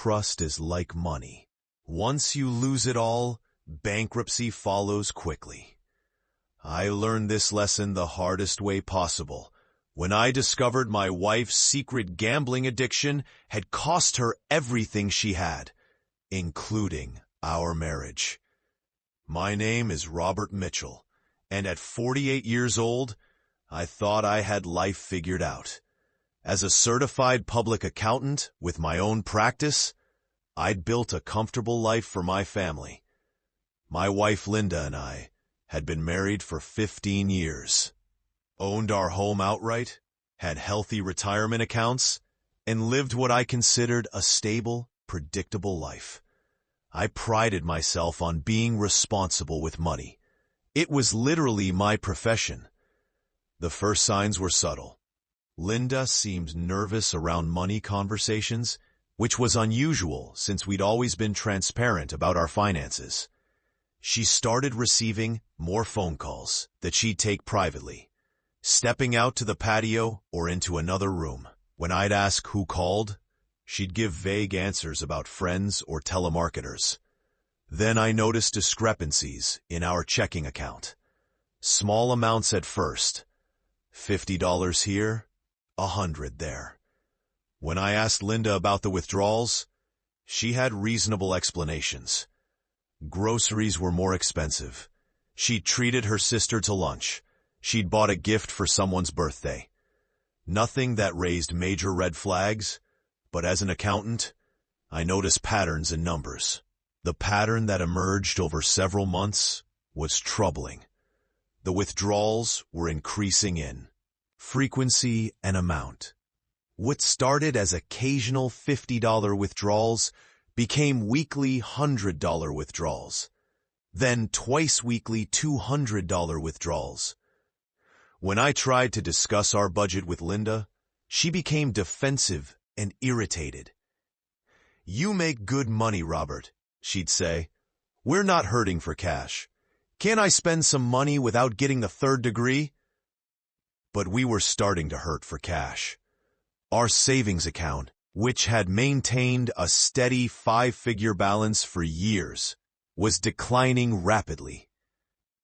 trust is like money. Once you lose it all, bankruptcy follows quickly. I learned this lesson the hardest way possible, when I discovered my wife's secret gambling addiction had cost her everything she had, including our marriage. My name is Robert Mitchell, and at 48 years old, I thought I had life figured out. As a certified public accountant with my own practice, I'd built a comfortable life for my family. My wife Linda and I had been married for 15 years, owned our home outright, had healthy retirement accounts, and lived what I considered a stable, predictable life. I prided myself on being responsible with money. It was literally my profession. The first signs were subtle. Linda seemed nervous around money conversations, which was unusual since we'd always been transparent about our finances. She started receiving more phone calls that she'd take privately, stepping out to the patio or into another room. When I'd ask who called, she'd give vague answers about friends or telemarketers. Then I noticed discrepancies in our checking account. Small amounts at first, $50 here, $100 there. When I asked Linda about the withdrawals, she had reasonable explanations. Groceries were more expensive. She'd treated her sister to lunch. She'd bought a gift for someone's birthday. Nothing that raised major red flags, but as an accountant, I noticed patterns in numbers. The pattern that emerged over several months was troubling. The withdrawals were increasing in frequency and amount. What started as occasional $50 withdrawals became weekly $100 withdrawals, then twice-weekly $200 withdrawals. When I tried to discuss our budget with Linda, she became defensive and irritated. "You make good money, Robert," she'd say. "We're not hurting for cash. Can't I spend some money without getting the third degree?" But we were starting to hurt for cash. Our savings account, which had maintained a steady 5-figure balance for years, was declining rapidly.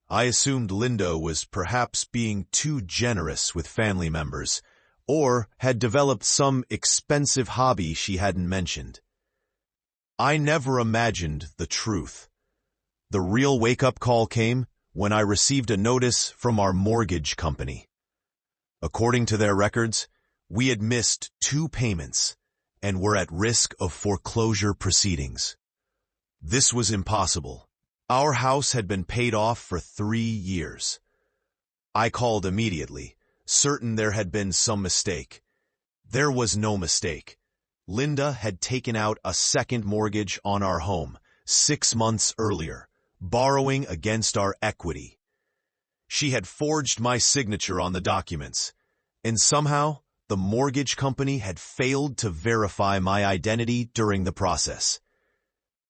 I assumed Linda was perhaps being too generous with family members, or had developed some expensive hobby she hadn't mentioned. I never imagined the truth. The real wake-up call came when I received a notice from our mortgage company. According to their records, we had missed 2 payments and were at risk of foreclosure proceedings. This was impossible. Our house had been paid off for 3 years. I called immediately, certain there had been some mistake. There was no mistake. Linda had taken out a second mortgage on our home 6 months earlier, borrowing against our equity. She had forged my signature on the documents, and somehow the mortgage company had failed to verify my identity during the process.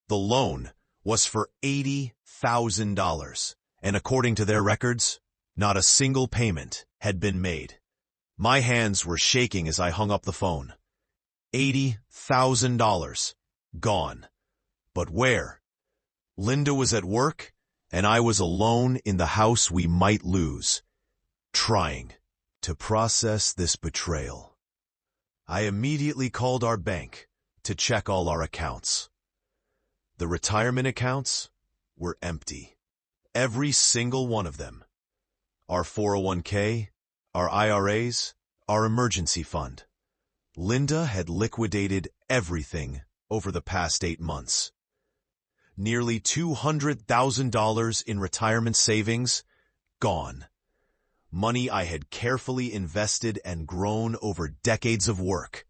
The loan was for $80,000, and according to their records, not a single payment had been made. My hands were shaking as I hung up the phone. $80,000 gone. But where? Linda was at work, and I was alone in the house we might lose, trying to process this betrayal. I immediately called our bank to check all our accounts. The retirement accounts were empty. Every single one of them. Our 401k, our IRAs, our emergency fund. Linda had liquidated everything over the past 8 months. Nearly $200,000 in retirement savings, gone. Money I had carefully invested and grown over decades of work,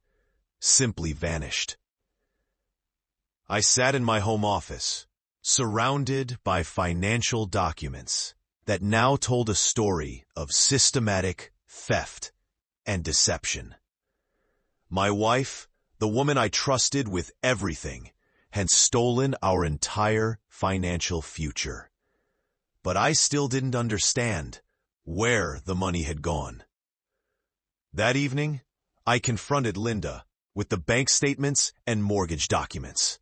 simply vanished. I sat in my home office, surrounded by financial documents that now told a story of systematic theft and deception. My wife, the woman I trusted with everything, had stolen our entire financial future. But I still didn't understand where the money had gone. That evening, I confronted Linda with the bank statements and mortgage documents.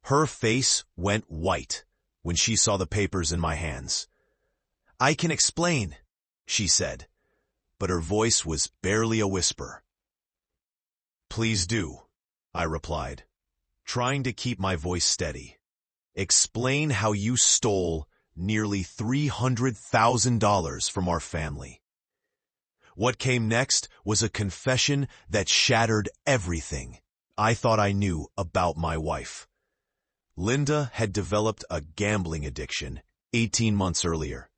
Her face went white when she saw the papers in my hands. "I can explain," she said, but her voice was barely a whisper. "Please do," I replied, trying to keep my voice steady. "Explain how you stole nearly $300,000 from our family." What came next was a confession that shattered everything I thought I knew about my wife. Linda had developed a gambling addiction 18 months earlier.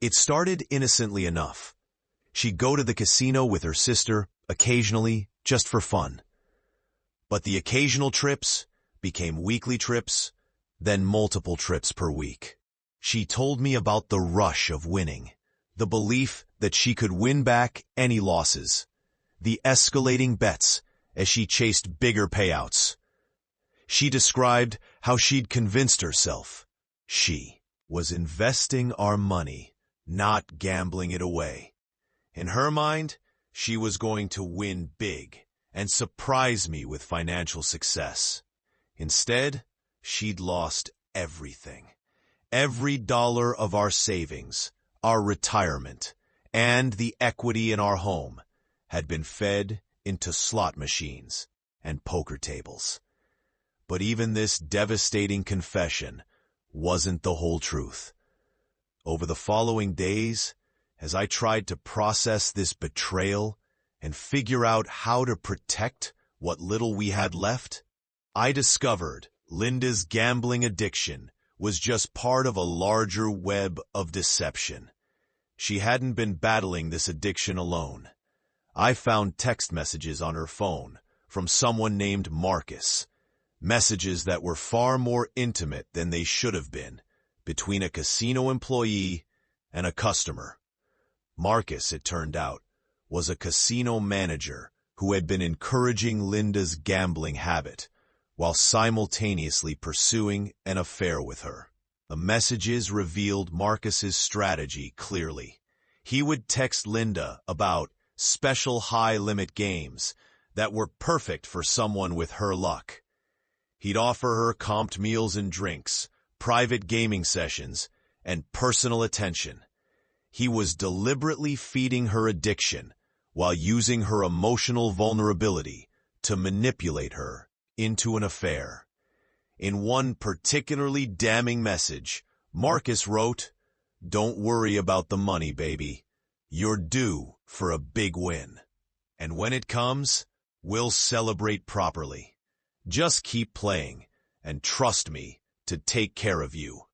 It started innocently enough. She'd go to the casino with her sister, occasionally, just for fun. But the occasional trips became weekly trips, then multiple trips per week. She told me about the rush of winning, the belief that she could win back any losses, the escalating bets as she chased bigger payouts. She described how she'd convinced herself she was investing our money, not gambling it away. In her mind, she was going to win big and surprise me with financial success. Instead, she'd lost everything. Every dollar of our savings, our retirement, and the equity in our home had been fed into slot machines and poker tables. But even this devastating confession wasn't the whole truth. Over the following days, as I tried to process this betrayal and figure out how to protect what little we had left, I discovered Linda's gambling addiction was just part of a larger web of deception. She hadn't been battling this addiction alone. I found text messages on her phone from someone named Marcus, messages that were far more intimate than they should have been, between a casino employee and a customer. Marcus, it turned out, was a casino manager who had been encouraging Linda's gambling habit while simultaneously pursuing an affair with her. The messages revealed Marcus's strategy clearly. He would text Linda about special high-limit games that were perfect for someone with her luck. He'd offer her comped meals and drinks, private gaming sessions, and personal attention. He was deliberately feeding her addiction while using her emotional vulnerability to manipulate her into an affair. In one particularly damning message, Marcus wrote, "Don't worry about the money, baby. You're due for a big win. And when it comes, we'll celebrate properly. Just keep playing and trust me to take care of you."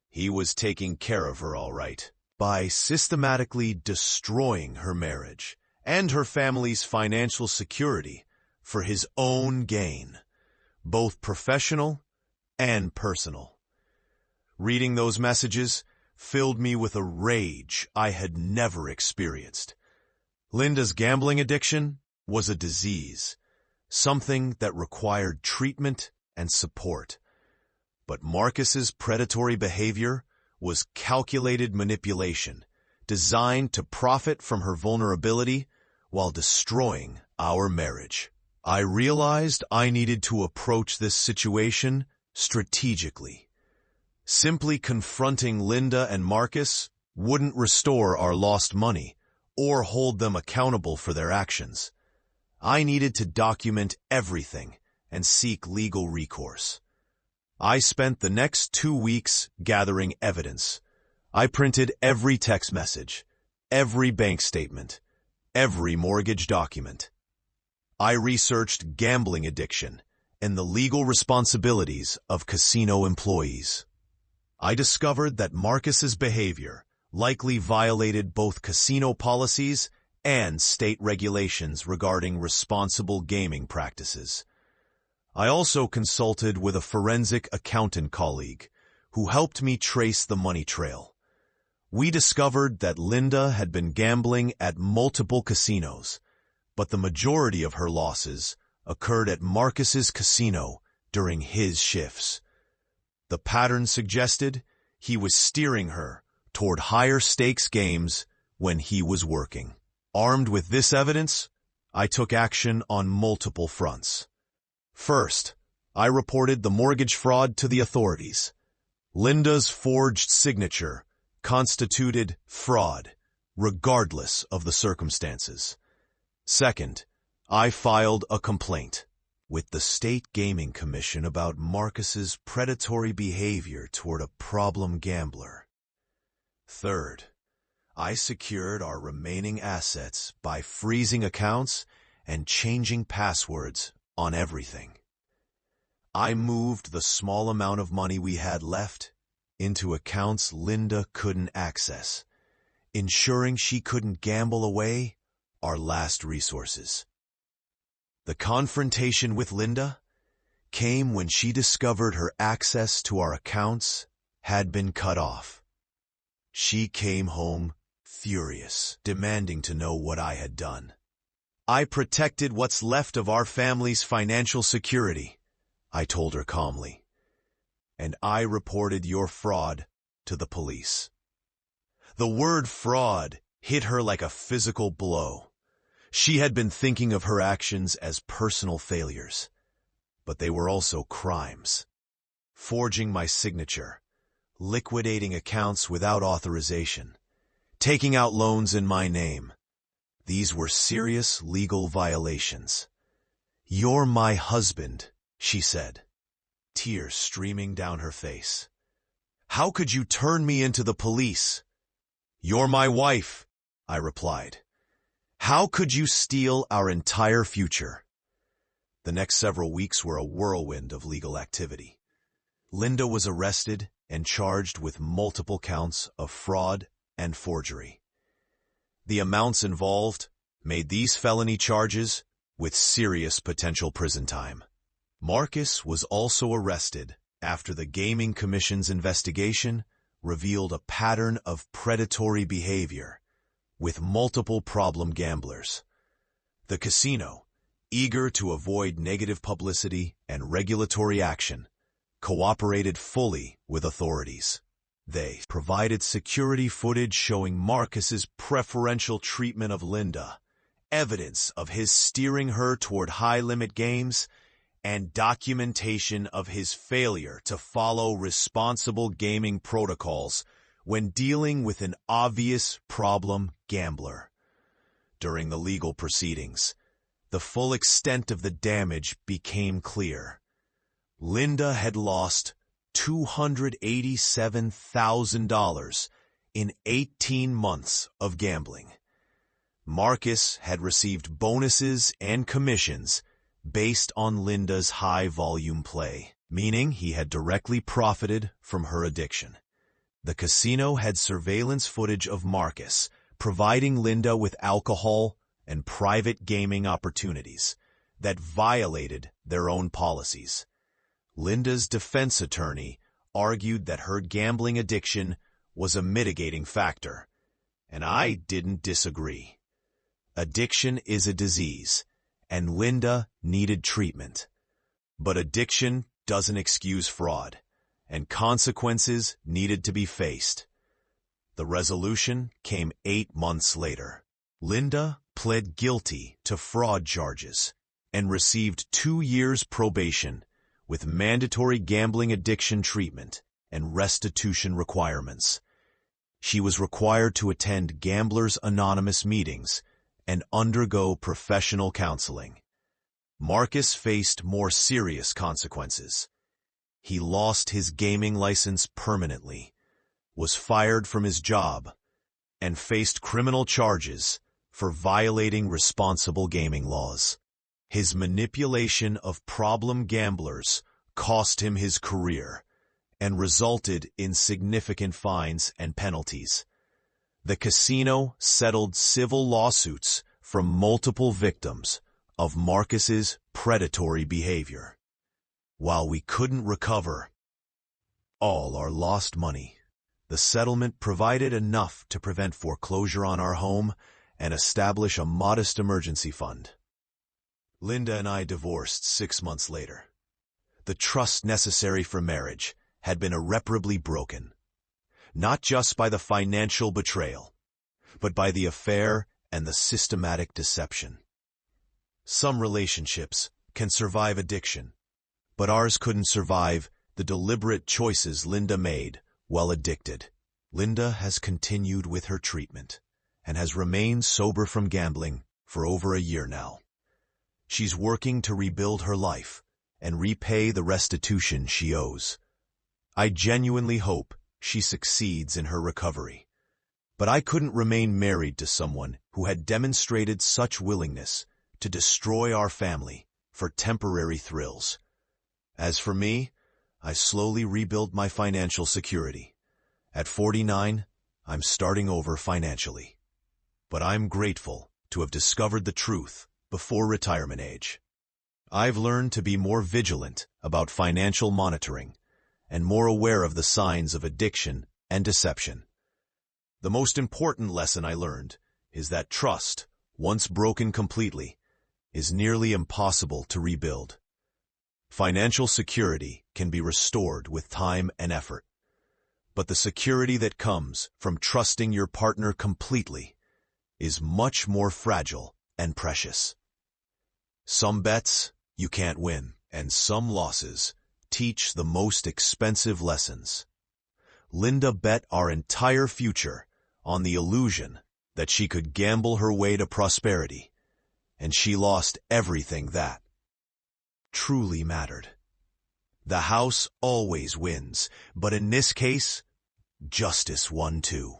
He was taking care of her all right, by systematically destroying her marriage and her family's financial security for his own gain, both professional and personal. Reading those messages filled me with a rage I had never experienced. Linda's gambling addiction was a disease, something that required treatment and support. But Marcus's predatory behavior was calculated manipulation, designed to profit from her vulnerability while destroying our marriage. I realized I needed to approach this situation strategically. Simply confronting Linda and Marcus wouldn't restore our lost money or hold them accountable for their actions. I needed to document everything and seek legal recourse. I spent the next 2 weeks gathering evidence. I printed every text message, every bank statement, every mortgage document. I researched gambling addiction and the legal responsibilities of casino employees. I discovered that Marcus's behavior likely violated both casino policies and state regulations regarding responsible gaming practices. I also consulted with a forensic accountant colleague who helped me trace the money trail. We discovered that Linda had been gambling at multiple casinos, but the majority of her losses occurred at Marcus's casino during his shifts. The pattern suggested he was steering her toward higher stakes games when he was working. Armed with this evidence, I took action on multiple fronts. First, I reported the mortgage fraud to the authorities. Linda's forged signature constituted fraud, regardless of the circumstances. Second, I filed a complaint with the State Gaming Commission about Marcus's predatory behavior toward a problem gambler. Third, I secured our remaining assets by freezing accounts and changing passwords on everything. I moved the small amount of money we had left into accounts Linda couldn't access, ensuring she couldn't gamble away our last resources. The confrontation with Linda came when she discovered her access to our accounts had been cut off. She came home furious, demanding to know what I had done. I protected what's left of our family's financial security, I told her calmly, and I reported your fraud to the police. The word fraud hit her like a physical blow. She had been thinking of her actions as personal failures, but they were also crimes. Forging my signature, liquidating accounts without authorization, taking out loans in my name. These were serious legal violations. "You're my husband," she said, tears streaming down her face. "How could you turn me into the police?" "You're my wife," I replied. "How could you steal our entire future?" The next several weeks were a whirlwind of legal activity. Linda was arrested and charged with multiple counts of fraud and forgery. The amounts involved made these felony charges with serious potential prison time. Marcus was also arrested after the Gaming Commission's investigation revealed a pattern of predatory behavior with multiple problem gamblers. The casino, eager to avoid negative publicity and regulatory action, cooperated fully with authorities. They provided security footage showing Marcus's preferential treatment of Linda, evidence of his steering her toward high-limit games, and documentation of his failure to follow responsible gaming protocols when dealing with an obvious problem gambler. During the legal proceedings, the full extent of the damage became clear. Linda had lost $287,000 in 18 months of gambling. Marcus had received bonuses and commissions based on Linda's high-volume play, meaning he had directly profited from her addiction. The casino had surveillance footage of Marcus, providing Linda with alcohol and private gaming opportunities that violated their own policies. Linda's defense attorney argued that her gambling addiction was a mitigating factor, and I didn't disagree. Addiction is a disease, and Linda needed treatment. But addiction doesn't excuse fraud, and consequences needed to be faced. The resolution came 8 months later. Linda pled guilty to fraud charges and received 2 years probation with mandatory gambling addiction treatment and restitution requirements. She was required to attend Gamblers Anonymous meetings and undergo professional counseling. Marcus faced more serious consequences. He lost his gaming license permanently, was fired from his job, and faced criminal charges for violating responsible gaming laws. His manipulation of problem gamblers cost him his career and resulted in significant fines and penalties. The casino settled civil lawsuits from multiple victims of Marcus's predatory behavior. While we couldn't recover all our lost money, the settlement provided enough to prevent foreclosure on our home and establish a modest emergency fund. Linda and I divorced 6 months later. The trust necessary for marriage had been irreparably broken, not just by the financial betrayal, but by the affair and the systematic deception. Some relationships can survive addiction, but ours couldn't survive the deliberate choices Linda made while addicted. Linda has continued with her treatment and has remained sober from gambling for over a year now. She's working to rebuild her life and repay the restitution she owes. I genuinely hope she succeeds in her recovery. But I couldn't remain married to someone who had demonstrated such willingness to destroy our family for temporary thrills. As for me, I slowly rebuild my financial security. At 49, I'm starting over financially. But I'm grateful to have discovered the truth before retirement age. I've learned to be more vigilant about financial monitoring and more aware of the signs of addiction and deception. The most important lesson I learned is that trust, once broken completely, is nearly impossible to rebuild. Financial security can be restored with time and effort, but the security that comes from trusting your partner completely is much more fragile and precious. Some bets you can't win, and some losses teach the most expensive lessons. Linda bet our entire future on the illusion that she could gamble her way to prosperity, and she lost everything that truly mattered. The house always wins, but in this case, justice won too.